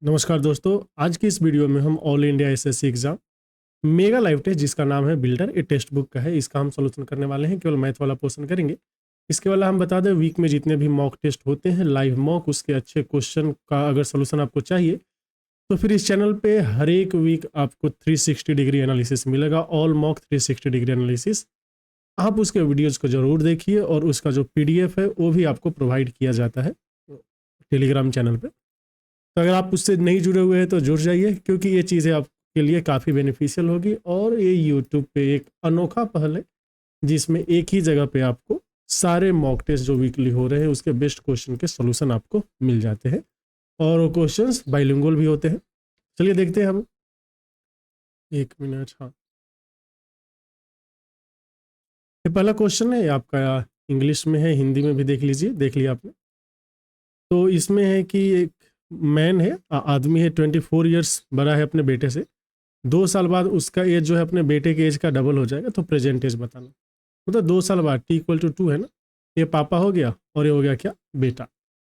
नमस्कार दोस्तों, आज की इस वीडियो में हम all India SSC exam mega live test जिसका नाम है बिल्डर, ये टेक्स्ट बुक का है। इसका हम सोल्यूशन करने वाले हैं, केवल मैथ वाला पोर्शन करेंगे। इसके वाला हम बता दें, वीक में जितने भी मॉक टेस्ट होते हैं, लाइव मॉक, उसके अच्छे क्वेश्चन का अगर सोल्यूशन आपको चाहिए तो फिर इस चैनल पे हर एक वीक आपको 360 डिग्री एनालिसिस मिलेगा। ऑल मॉक 360 डिग्री एनालिसिस, आप उसके वीडियोज़ को ज़रूर देखिए और उसका जो PDF है वो भी आपको प्रोवाइड किया जाता है टेलीग्राम चैनल पर। तो अगर आप उससे नहीं जुड़े हुए हैं तो जुड़ जाइए, क्योंकि ये चीज़ें आपके लिए काफ़ी बेनिफिशियल होगी। और ये यूट्यूब पे एक अनोखा पहल है जिसमें एक ही जगह पे आपको सारे मॉक टेस्ट जो वीकली हो रहे हैं उसके बेस्ट क्वेश्चन के सॉल्यूशन आपको मिल जाते हैं, और वो क्वेश्चंस बाइलिंगुअल भी होते हैं। चलिए देखते हैं हम। एक मिनट, हाँ, ये पहला क्वेश्चन है आपका, इंग्लिश में है, हिंदी में भी देख लीजिए। देख लिया आपने? तो इसमें है कि एक मैन है, आदमी है, 24 ईयर्स बड़ा है अपने बेटे से। 2 साल बाद उसका एज जो है अपने बेटे के एज का डबल हो जाएगा, तो प्रेजेंट एज बताना। मतलब 2 साल बाद t = 2 है ना, ये पापा हो गया और ये हो गया क्या, बेटा।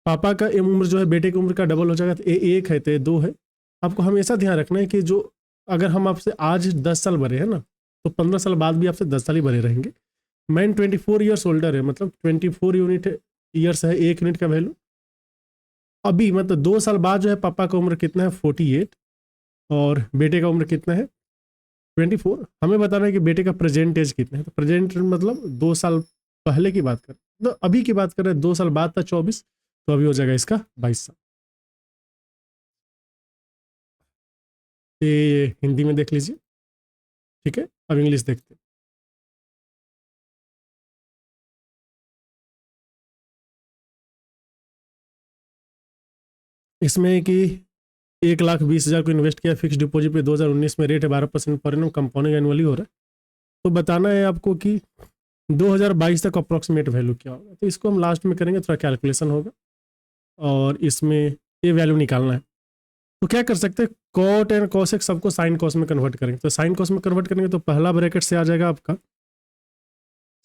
पापा का उम्र जो है बेटे की उम्र का डबल हो जाएगा, तो ये 1 है तो ये 2 है। आपको हमेशा ध्यान रखना है कि जो अगर हम आपसे आज 10 साल बड़े हैं ना, तो 15 साल बाद भी आपसे 10 साल ही बड़े रहेंगे। मैन 24 ईयर्स ओल्डर है, मतलब 24 यूनिट ईयर्स है, 1 यूनिट का वैल्यू। अभी मतलब 2 साल बाद जो है पापा का उम्र कितना है, 48, और बेटे का उम्र कितना है, 24। हमें बताना है कि बेटे का प्रेजेंट एज कितना है। तो प्रेजेंट मतलब 2 साल पहले की बात करें, तो अभी की बात करें, 2 साल बाद था 24, तो अभी हो जाएगा इसका 22 साल। ये हिंदी में देख लीजिए, ठीक है। अब इंग्लिश देखते हैं। इसमें कि 1,20,000 को इन्वेस्ट किया फिक्स डिपॉजिट पे, 2019 में रेट है 12% पर एनम, कंपाउंडिंग एनुअली हो रहा है। तो बताना है आपको कि 2022 तक अप्रॉक्सीमेट वैल्यू क्या होगा। तो इसको हम लास्ट में करेंगे, थोड़ा कैलकुलेशन होगा और इसमें ये वैल्यू निकालना है। तो क्या कर सकते हैं, कॉट एंड कॉसेक सबको साइन कॉस में कन्वर्ट करेंगे। तो साइन कॉस में कन्वर्ट करेंगे तो पहला ब्रैकेट से आ जाएगा आपका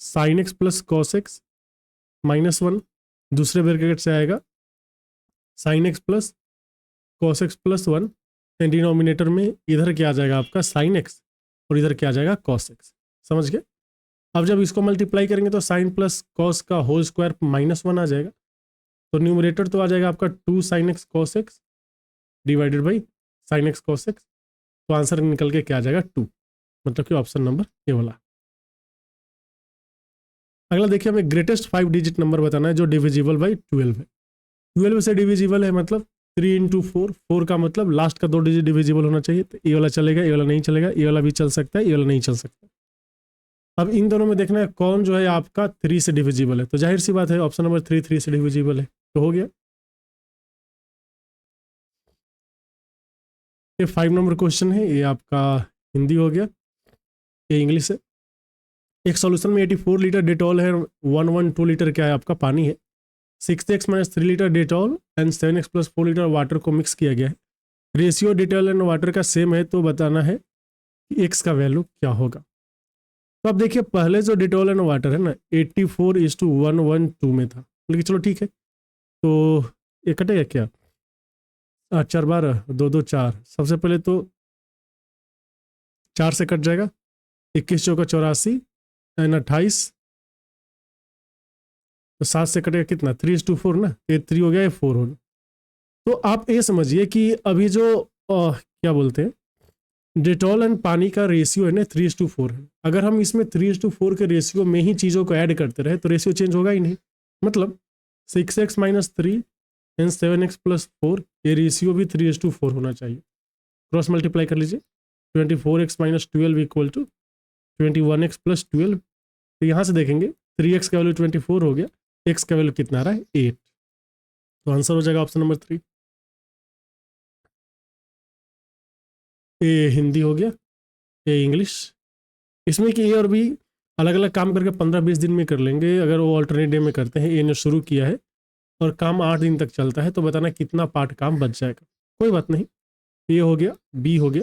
sine x plus cos x -1, दूसरे ब्रैकेट से आएगा sine x plus cos x +1, and denominator में इधर क्या आ जाएगा आपका साइन एक्स और इधर क्या आ जाएगा कॉस एक्स। समझ गए? अब जब इसको मल्टीप्लाई करेंगे तो साइन प्लस कॉस का होल स्क्वायर -1 आ जाएगा। तो न्यूमरेटर तो आ जाएगा आपका 2 sin x cos x divided by sine x cos x. तो आंसर निकल के क्या आ जाएगा, 2। मतलब कि ऑप्शन नंबर ए वाला। अगला देखिए, हमें ग्रेटेस्ट 5 डिजिट नंबर बताना है जो डिविजिबल बाई 12 है। 12 से डिविजिबल है, मतलब 3 × 4। 4 का मतलब लास्ट का 2 डिजिट डिविजिबल होना चाहिए। तो ये वाला चलेगा, ये वाला नहीं चलेगा, ये वाला भी चल सकता है, ये वाला नहीं चल सकता। अब इन दोनों में देखना है कौन जो है आपका 3 से डिविजिबल है। तो जाहिर सी बात है ऑप्शन नंबर 3 से डिविजिबल है, तो हो गया। ये 5 नंबर क्वेश्चन है, ये आपका हिंदी हो गया, ये इंग्लिश है। एक सॉल्यूशन में 84 लीटर डेटॉल है, 112 लीटर क्या है आपका पानी है। 6x - 3 litre Dettol and 7x + 4 litre water को मिक्स किया गया है। रेशियो डेटॉल एंड वाटर का सेम है, तो बताना है कि x का वैल्यू क्या होगा। तो अब देखिए, पहले जो डेटॉल एंड वाटर है ना, 84:112 में था, लेकिन चलो ठीक है। तो ये कटेगा क्या, 4 × 12 = 2 × 2 = 4। सबसे पहले तो 4 से कट जाएगा, 21 × 4 = 84 एंड 28, तो 7 से कटेगा कितना, 3:4 ना, ये 3 हो गया, ये 4 हो गया। तो आप ये समझिए कि अभी जो क्या बोलते हैं, डेटॉल एंड पानी का रेशियो है ना, 3:4 है। अगर हम इसमें 3:4 के रेशियो में ही चीज़ों को ऐड करते रहे तो रेशियो चेंज होगा ही नहीं। मतलब 6x - 3 एंड 7x + 4, ये रेशियो भी 3:4 होना चाहिए। क्रॉस मल्टीप्लाई कर लीजिए, 24x - 12 = 21x + 12। तो यहाँ से देखेंगे 3x का वैल्यू 24 हो गया, x का वैल्यू कितना आ रहा है, 8। तो आंसर हो जाएगा ऑप्शन नंबर 3। ये हिंदी हो गया, ये इंग्लिश। इसमें कि ए और बी अलग अलग काम करके 15-20 दिन में कर लेंगे, अगर वो ऑल्टरनेट डे में करते हैं। ए ने शुरू किया है और काम 8 दिन तक चलता है, तो बताना कितना पार्ट काम बच जाएगा। कोई बात नहीं, ए हो गया, बी हो गया।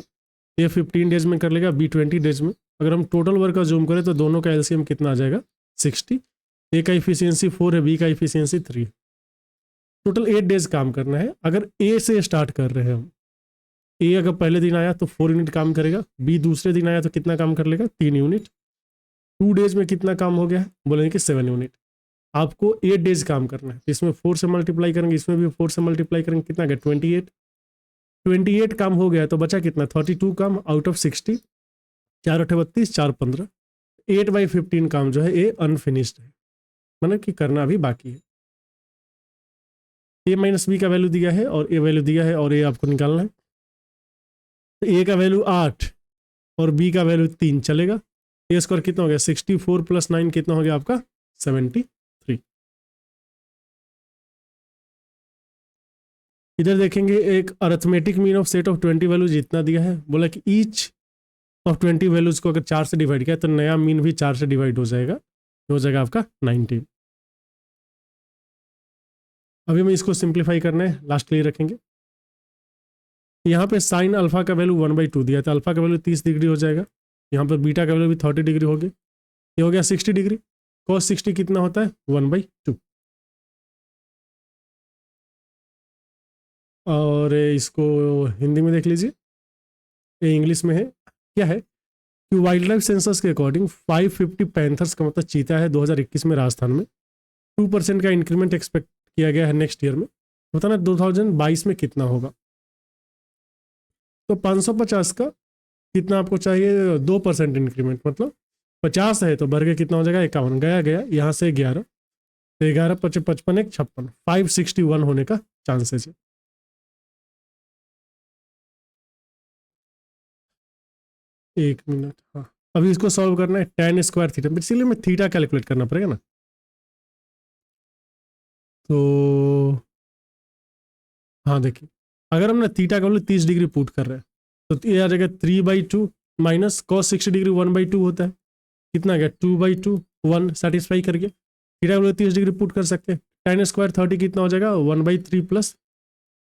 ए 15 डेज में कर लेगा, बी 20 डेज में। अगर हम टोटल वर्क का जूम करें तो दोनों का एलसीएम कितना आ जाएगा, 60। ए का इफिशियंसी 4 है, बी का इफिशियंसी 3। टोटल 8 डेज काम करना है। अगर ए से स्टार्ट कर रहे हैं हम, ए अगर पहले दिन आया तो 4 यूनिट काम करेगा, बी दूसरे दिन आया तो कितना काम कर लेगा, 3 यूनिट। 2 डेज में कितना काम हो गया है, बोलेंगे कि 7 यूनिट। आपको 8 डेज काम करना है, इसमें 4 से मल्टीप्लाई करेंगे, इसमें भी 4 से मल्टीप्लाई करेंगे, कितना गया 28। 28 काम हो गया तो बचा कितना 32 काम आउट ऑफ 60, 4 8 32, 4 15, 8/15 काम जो है ये अनफिनिश्ड है, मतलब कि करना अभी बाकी है। ए माइनस बी का वैल्यू दिया है और ए वैल्यू दिया है और ए आपको निकालना है। तो ए का वैल्यू 8 और बी का वैल्यू 3 चलेगा। ए स्क्वायर कितना हो गया 64 + 9 कितना हो गया आपका 73। इधर देखेंगे एक arithmetic mean of set of 20 values जितना दिया है, बोला कि ईच ऑफ 20 वैल्यूज को अगर 4 से डिवाइड किया तो नया मीन भी 4 से डिवाइड हो जाएगा आपका 19। अभी हमें इसको सिंप्लीफाई करना है, लास्ट के लिए रखेंगे। यहाँ पे साइन अल्फा का वैल्यू 1/2 दिया था, अल्फा का वैल्यू 30 डिग्री हो जाएगा। यहाँ पर बीटा का वैल्यू भी 30 डिग्री हो गया, ये हो गया 60 डिग्री। cos 60 कितना होता है 1/2। और इसको हिंदी में देख लीजिए, ये इंग्लिश में है। क्या है कि वाइल्ड लाइफ सेंसस के अकॉर्डिंग 550 पैंथर्स का मतलब चीता है 2021 में राजस्थान में। 2% का इंक्रीमेंट एक्सपेक्ट किया गया है नेक्स्ट ईयर में। बताना 2022 में कितना होगा। तो 550 का कितना आपको चाहिए 2% इंक्रीमेंट, मतलब 50 है तो बढ़ के कितना हो जाएगा 51, गया यहाँ से 11, तो 11 × 55 = 56, 561 होने का चांसेस है। एक मिनट, हाँ अभी इसको सॉल्व करना है। tan स्क्वायर थीटा, इसीलिए मैं थीटा कैलकुलेट करना पड़ेगा ना। तो हाँ देखिए, अगर हम ना थीटा का वैल्यू 30 डिग्री पुट कर रहे हैं तो ये आ जाएगा 3/2 माइनस cos 60 डिग्री 1/2 होता है, कितना गया 2/2, 1 सेटिस्फाई करके थीटा का वैल्यू 30 डिग्री पुट कर सकते हैं। tan स्क्वायर 30 कितना हो जाएगा 1/3 प्लस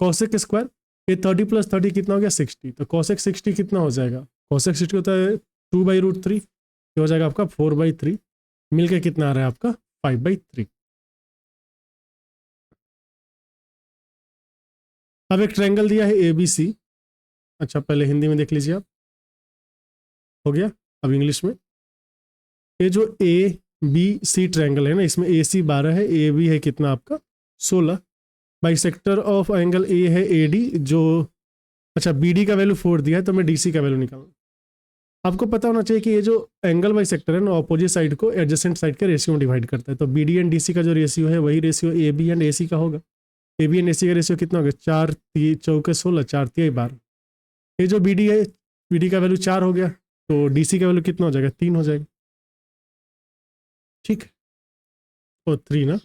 cosec स्क्वायर, ये 30 + 30 कितना हो गया 60, तो cosec 60 कितना हो जाएगा, cosec 60 होता है 2/√3, ये हो जाएगा आपका 4/3, मिलके कितना आ रहा है आपका 5/3। अब एक ट्रायंगल दिया है ABC। अच्छा पहले हिंदी में देख लीजिए आप, हो गया। अब इंग्लिश में, ये जो ABC ट्रायंगल है ना, इसमें AC 12 है, AB है कितना आपका 16, बाइसेक्टर ऑफ एंगल A है AD जो, अच्छा BD का वैल्यू 4 दिया है तो मैं DC का वैल्यू निकालूँ। आपको पता होना चाहिए कि ये जो एंगल बाइसेक्टर है ना ऑपोजिट साइड को एडजेसेंट साइड के रेशियो में डिवाइड करता है, तो BD एंड DC का जो रेशियो है वही रेशियो AB एंड AC का होगा। AB एंड AC का रेशियो कितना होगा 4 × 4 = 16, 4 × 3 = 12। ये जो BD है, BD का वैल्यू 4 हो गया तो DC का वैल्यू कितना हो जाएगा 3 हो जाएगा, ठीक। और 3 ना,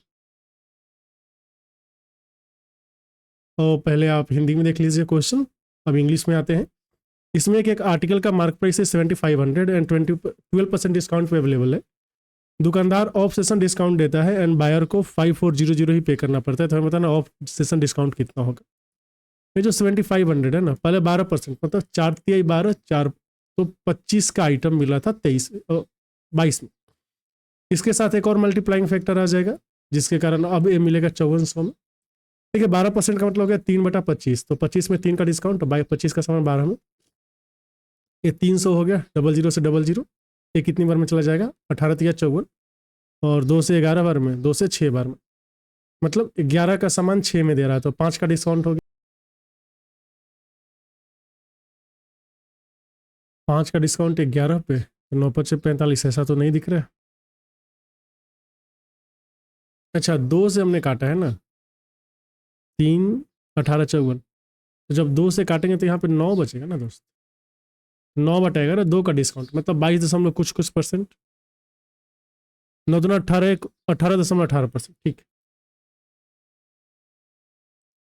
तो पहले आप हिंदी में देख लीजिए क्वेश्चन, अब इंग्लिश में आते हैं। इसमें एक आर्टिकल का मार्क प्राइस है 7500 एंड 12% डिस्काउंट पे अवेलेबल है। दुकानदार ऑफ सेशन डिस्काउंट देता है एंड बायर को 5400 ही पे करना पड़ता है। तो हमें बताना ऑफ सेशन डिस्काउंट कितना होगा। ये जो 7500 है ना, पहले 12% मतलब 4 × 12, 4 तो 25 का आइटम मिला था 22 में। इसके साथ एक और मल्टीप्लाइंग फैक्टर आ जाएगा जिसके कारण अब ये मिलेगा 5400 में। ठीक है, 12% का मतलब हो गया 3/25, तो 25 में 3 का डिस्काउंट, तो 25 का सामान 12 में, ये 300 हो गया, 00 से 00, ये कितनी बार में चला जाएगा 18 × 54, और 2 से 11 बार में, 2 से 6 बार में, मतलब 11 का सामान 6 में दे रहा है तो 5 का डिस्काउंट हो गया। 5 का डिस्काउंट 11 पे, 9 × 5 = 45, ऐसा तो नहीं दिख रहा है। अच्छा 2 से हमने काटा है ना, 3 18 54, तो जब 2 से काटेंगे तो यहाँ पे 9 बचेगा ना दोस्त, 9 बटेगा ना 2 का डिस्काउंट, मतलब 22 दशमलव कुछ परसेंट, 9 दूना 18, 18.18%, ठीक,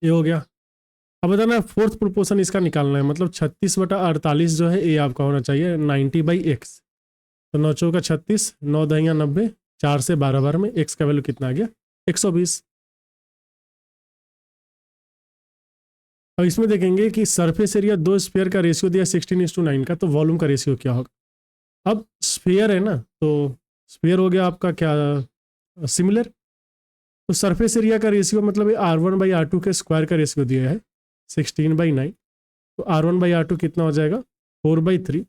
ये हो गया। अब बताना फोर्थ प्रोपोर्शन इसका निकालना है, मतलब 36/48 जो है ये आपका होना चाहिए 90/x, तो 9 × 4 = 36, 9 × 10 = 90, 4 से 12 बार में x का वैल्यू कितना आ गया 120। अब इसमें देखेंगे कि सरफेस एरिया 2 स्फीयर का रेशियो दिया 16:9 का, तो वॉल्यूम का रेशियो क्या होगा। अब स्फीयर है ना, तो स्फीयर हो गया आपका क्या सिमिलर, तो सरफेस एरिया का रेशियो मतलब R1/R2 के स्क्वायर का रेशियो दिया है 16/9, तो R1/R2 कितना हो जाएगा 4/3।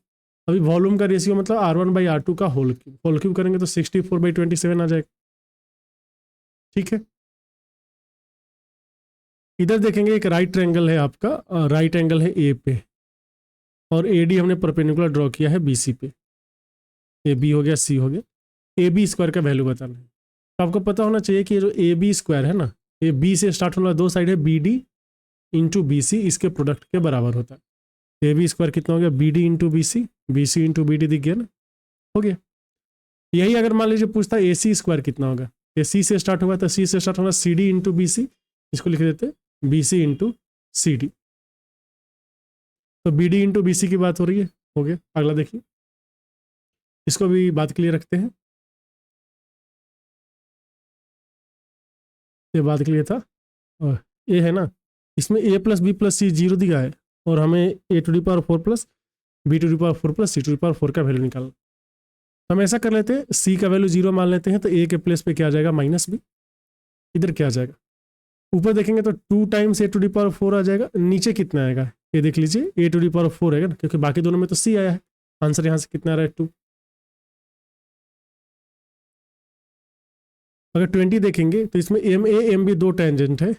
अभी वॉल्यूम का रेशियो मतलब R1/R2 का होल क्यूब करेंगे तो 64/27 आ जाएगा। ठीक है, इधर देखेंगे एक राइट ट्रायंगल है आपका, राइट एंगल है ए पे और AD हमने परपेंडिकुलर ड्रॉ किया है BC पे, AB हो गया, C हो गया, AB स्क्वायर का वैल्यू बताना है। तो आपको पता होना चाहिए कि जो AB स्क्वायर है ना, ये B से स्टार्ट होने वाला दो साइड है BD इंटू BC, इसके प्रोडक्ट के बराबर होता है। AB स्क्वायर कितना हो गया BD into BC, BC into BD दिख गया ना, हो गया। यही अगर मान लीजिए पूछता है AC स्क्वायर कितना होगा, ये C से स्टार्ट हुआ तो C से स्टार्ट होगा CD इंटू BC, इसको लिख देते BC इंटू CD, तो BD इंटू BC की बात हो रही है, हो गया। अगला देखिए, इसको भी बात क्लियर रखते हैं, ये बात क्लियर था। और ये है ना, इसमें A+B+C 0 दिया है और हमें A⁴ plus B⁴ plus C⁴ का वैल्यू निकालना। हम ऐसा कर लेते हैं, C का वैल्यू 0 मान लेते हैं, तो A के प्लेस पे क्या आ जाएगा -B, इधर क्या आ जाएगा, ऊपर देखेंगे तो 2 टाइम्स A⁴ आ जाएगा, नीचे कितना आएगा ये देख लीजिए, A⁴ आएगा ना, क्योंकि बाकी दोनों में तो C आया है, आंसर यहाँ से कितना आ रहा है 2। अगर 20 देखेंगे तो इसमें MA MB दो टेंजेंट है,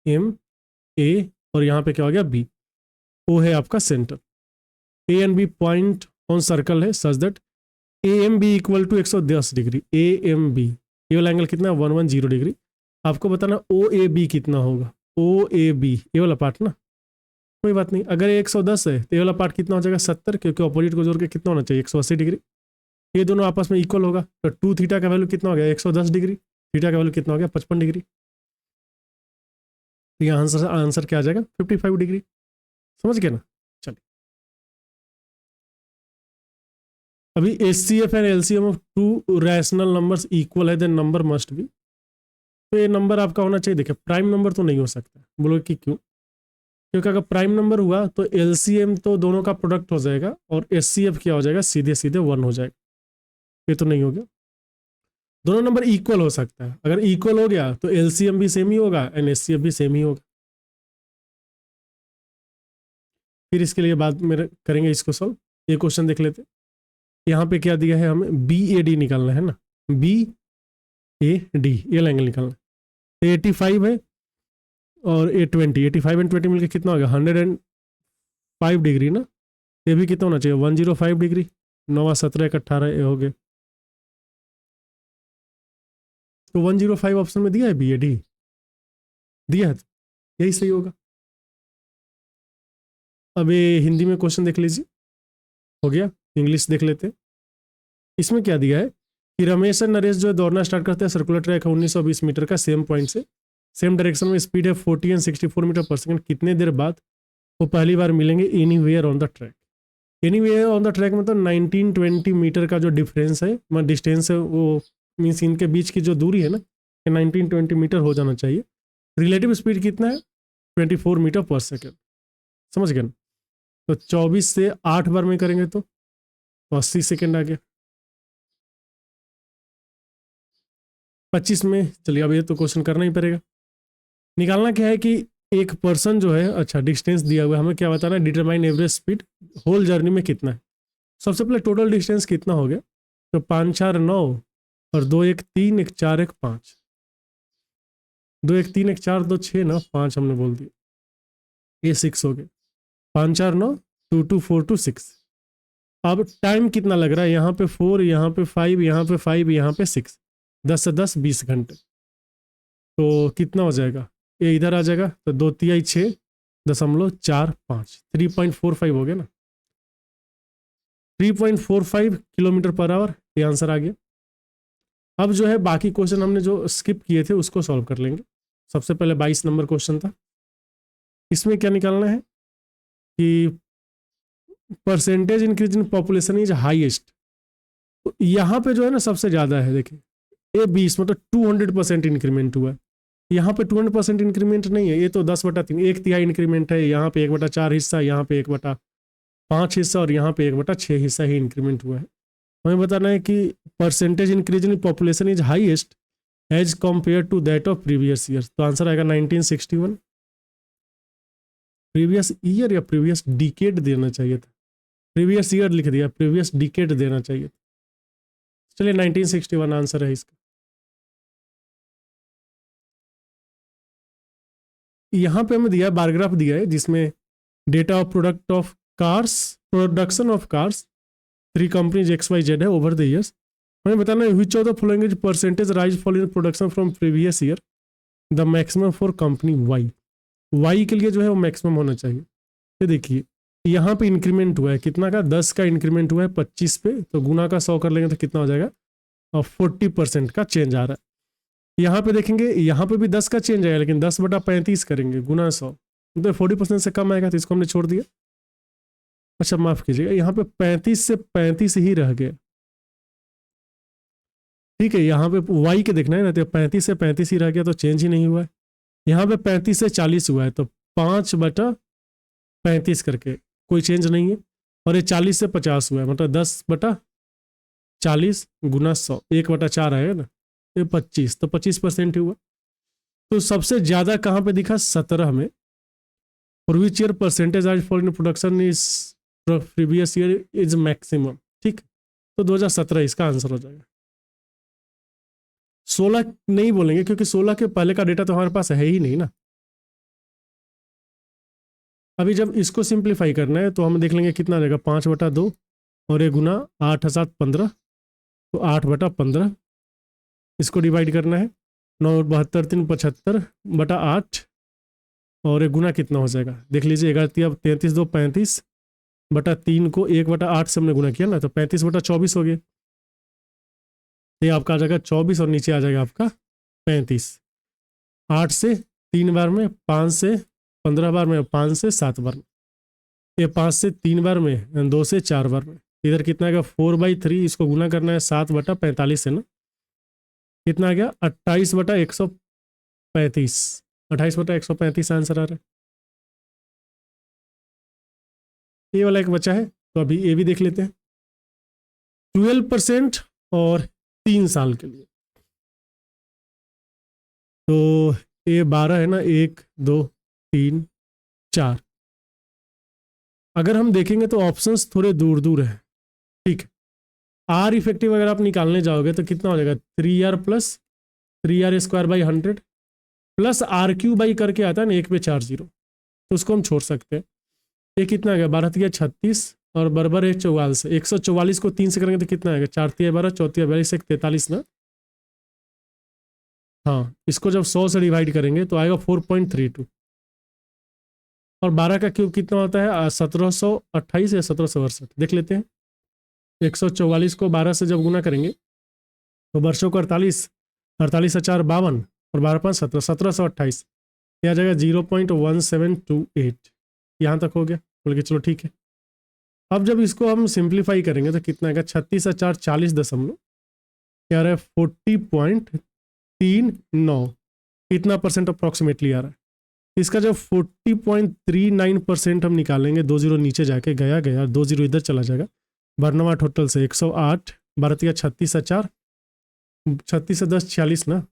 MA और यहाँ पे क्या हो गया B, O है आपका centre, A and B point on circle है such that AMB equal to 110 degree, AMB ये वाला एंगल कितना है 110 डिग्री। आपको बताना OAB कितना होगा, OAB ये वाला पार्ट ना, कोई बात नहीं, अगर ये 110 है तो ये वाला पार्ट कितना हो जाएगा 70, क्योंकि ऑपोजिट को जोड़ के कितना होना चाहिए 180 डिग्री, ये दोनों आपस में इक्वल होगा, तो 2 थीटा का वैल्यू कितना हो गया 110 डिग्री, थीटा का वैल्यू कितना हो गया 55 डिग्री, तो यहाँ आंसर क्या आ जाएगा 55 डिग्री। समझ गए ना, चलिए अभी HCF and LCM of 2 rational numbers equal है देन नंबर मस्ट बी, तो ये नंबर आपका होना चाहिए, देखिए प्राइम नंबर तो नहीं हो सकता, बोलो कि क्यों, क्योंकि अगर प्राइम नंबर हुआ तो LCM तो दोनों का प्रोडक्ट हो जाएगा और HCF क्या हो जाएगा सीधे सीधे 1 हो जाएगा, ये तो नहीं हो गया। दोनों नंबर इक्वल हो सकता है, अगर इक्वल हो गया तो LCM भी सेम ही होगा एंड HCF भी सेम ही होगा। फिर इसके लिए बाद में करेंगे इसको सॉल्व, ये क्वेश्चन देख लेते, यहाँ पे क्या दिया है हमें BAD निकालना है ना, BAD ये एंगल निकालना है, 85 है और 20, 85 एंड 20 मिलकर कितना हो गया 105 डिग्री ना, ये भी कितना होना चाहिए 105 डिग्री, 9 17 18 ये हो गए, तो 105 ऑप्शन में दिया है BAD, दिया है, यही सही होगा। अब ये हिंदी में क्वेश्चन देख लीजिए, हो गया। इंग्लिश देख लेते हैं, इसमें क्या दिया है कि रमेश और नरेश जो है दौड़ना स्टार्ट करते हैं, सर्कुलर ट्रैक है 1920 मीटर का, सेम पॉइंट से सेम डायरेक्शन में, स्पीड है 40 एंड 64 मीटर पर सेकंड, कितने देर बाद वो पहली बार मिलेंगे anywhere on the track. Anywhere on the track मतलब 1920 मीटर का जो डिफरेंस है, मतलब डिस्टेंस है, वो मीन्स इनके बीच की जो दूरी है ना 1920 मीटर हो जाना चाहिए। रिलेटिव स्पीड कितना है 24 मीटर पर सेकेंड, समझ गए ना, तो 24 से 8 बार में करेंगे तो 80 सेकेंड आ गया, 25 में, चलिए अब ये तो क्वेश्चन करना ही पड़ेगा। निकालना क्या है कि एक पर्सन जो है, अच्छा डिस्टेंस दिया हुआ है, हमें क्या बताना है determine average speed whole journey में कितना है। सबसे पहले टोटल डिस्टेंस कितना हो गया, तो 5 4 9 और 2 1 3 1 4 1 5, 2 1 3 1 4 2 6 ना 5 हमने बोल दिया, ये 6 हो गए, 5 4 9 2 2 4 2 6। अब टाइम कितना लग रहा है, यहाँ पे 4, यहाँ पे 5, यहाँ पे 5, यहाँ पे 6, 10 से 10 20 घंटे, तो कितना हो जाएगा, ये इधर आ जाएगा, तो 2 तिहाई 6.45 3.45 हो गया ना, 3.45 किलोमीटर पर आवर, ये आंसर आ गया। अब जो है बाकी क्वेश्चन हमने जो स्किप किए थे उसको सॉल्व कर लेंगे। सबसे पहले 22 नंबर क्वेश्चन था, इसमें क्या निकालना है कि percentage increase in population is highest, तो यहाँ पे जो है ना सबसे ज़्यादा है, देखिए ये 20 मतलब 200% इंक्रीमेंट हुआ है, यहाँ पे 200% इंक्रीमेंट नहीं है, ये तो 10/3 1 तिहाई इंक्रीमेंट है, यहाँ पे 1/4 हिस्सा, यहाँ पे 1/5 हिस्सा और यहाँ पे 1/6 हिस्सा ही इंक्रीमेंट हुआ है। हमें बताना है कि percentage increase in population is highest as compared to that of previous year. तो आंसर आएगा 1961। प्रीवियस ईयर या प्रीवियस डिकेड देना चाहिए था, प्रीवियस ईयर लिख दिया, प्रीवियस डिकेड देना चाहिए था। चलिए 1961 आंसर है इसका। यहाँ पे हमें दिया है, बार ग्राफ दिया है जिसमें data of product of cars, production of cars 3 companies XYZ है ओवर द ईयर्स। हमें बताना है which of the following is percentage rise fall in production from previous year, the maximum for company Y. Y के लिए जो है वो maximum होना चाहिए। ये देखिए यहाँ पे इंक्रीमेंट हुआ है कितना का, 10 का इंक्रीमेंट हुआ है 25 पे, तो गुना का 100 कर लेंगे तो कितना हो जाएगा, और 40% का चेंज आ रहा है। यहाँ पे देखेंगे यहाँ पे भी 10 का चेंज आएगा, लेकिन 10/35 करेंगे गुना 100 तो 40% से कम आएगा, तो इसको हमने छोड़ दिया। अच्छा माफ कीजिएगा, यहाँ पे 35 से 35 ही रह गए, ठीक है। यहाँ पे वाई के देखना है ना, तो 35 से 35 ही रह गया, तो चेंज ही नहीं हुआ है। यहाँ पे 35 से 40 हुआ है, तो 5/35 करके कोई चेंज नहीं है। और ये 40 से 50 हुआ है, मतलब 10/40 गुना 100, 1/4 आएगा ना, ये 25, तो 25% हुआ। तो सबसे ज़्यादा कहाँ पे दिखा, 17 में। फॉर विच ईयर परसेंटेज आज for in production is previous year is maximum, ठीक। तो 2017 इसका आंसर हो जाएगा। 16 नहीं बोलेंगे क्योंकि 16 के पहले का डेटा तो हमारे पास है ही नहीं ना। अभी जब इसको सिंप्लीफाई करना है तो हम देख लेंगे कितना आ जाएगा, 5/2 और ये गुना 8/15, तो 8/15 इसको डिवाइड करना है, 9/72 और ये गुना कितना हो जाएगा, देख लीजिए 11 33 2 35/3 को 1/8 से हमने गुना किया ना, तो 35/24 हो गया। ये आपका आ जाएगा 24 और नीचे आ जाएगा आपका 35। 8 से 3 बार में, 5 से 15 बार में, 5 से 7 बार में, ये 5 से 3 बार में, 2 से 4 बार में। इधर कितना आएगा 4/3, इसको गुना करना है 7/45 से ना, कितना आ गया 28/135, 28/135 आंसर आ रहा है। ये वाला एक बचा है, तो अभी ये भी देख लेते हैं। 12% और 3 साल के लिए, तो ये 12 है ना, 1 2 3 4। अगर हम देखेंगे तो ऑप्शंस थोड़े दूर दूर है, ठीक है। आर इफेक्टिव अगर आप निकालने जाओगे तो कितना हो जाएगा, 3R + 3R² / 100 प्लस R³ करके आता है ना 1/4, तो उसको हम छोड़ सकते हैं। ये कितना आ गया, 12 × 36 और बराबर है 44। 144 को 3 से करेंगे तो कितना आएगा, 4 × 12 4 × 42 43 ना। हाँ, इसको जब 100 से डिवाइड करेंगे तो आएगा 4.32। और 12 का क्यूब कितना होता है, 1728 या 1768, देख लेते हैं। 144 को 12 से जब गुना करेंगे तो वर्षों को 48, 48 × 4 52 और 12 × 5 17, 1728। यह आ जाएगा 0.1728। यहाँ तक हो गया, बोल के चलो ठीक है। अब जब इसको हम सिंप्लीफाई करेंगे तो कितना आएगा, 36 × 4 40 दशमलव, क्या आ रहा है 40.39, इतना परसेंट अप्रॉक्सीमेटली आ रहा है। इसका जब 40.39% हम निकालेंगे, 2 0 नीचे जाके गया 2 0 इधर चला जाएगा, बरनवा टोटल से 108, 12 × 36 × 4 36 से 10 46 ना,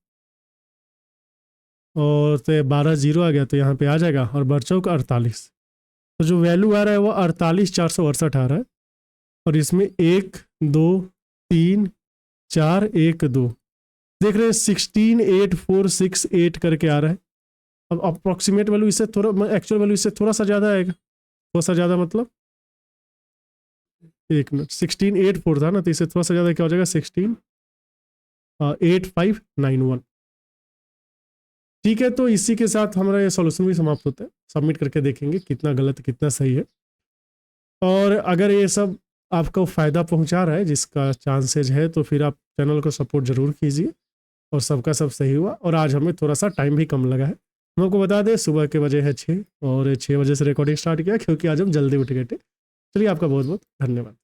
और तो 12 0 आ गया, तो यहाँ पे आ जाएगा, और बरचौक 48। तो जो वैल्यू आ रहा है वो 48,468 आ रहा है। और इसमें 1 2 3 4 1 2 देख रहे हैं, 16,8468 करके आ रहा है। अब अप्रॉक्सीमेट वैल्यू इससे थोड़ा, एक्चुअल वैल्यू इससे थोड़ा सा ज़्यादा आएगा, थोड़ा सा ज़्यादा मतलब 1 मिनट, 1684 था ना, तो इससे थोड़ा सा ज़्यादा क्या हो जाएगा 16,8591। ठीक है, तो इसी के साथ हमारा ये सॉल्यूशन भी समाप्त होता है। सबमिट करके देखेंगे कितना गलत कितना सही है। और अगर ये सब आपको फ़ायदा पहुंचा रहा है, जिसका चांसेज है, तो फिर आप चैनल को सपोर्ट ज़रूर कीजिए। और सबका सब सही हुआ, और आज हमें थोड़ा सा टाइम भी कम लगा है। हम आपको बता दें सुबह के बजे है 6 और 6 बजे से रिकॉर्डिंग स्टार्ट किया, क्योंकि आज हम जल्दी उठ गए थे। चलिए, आपका बहुत बहुत धन्यवाद।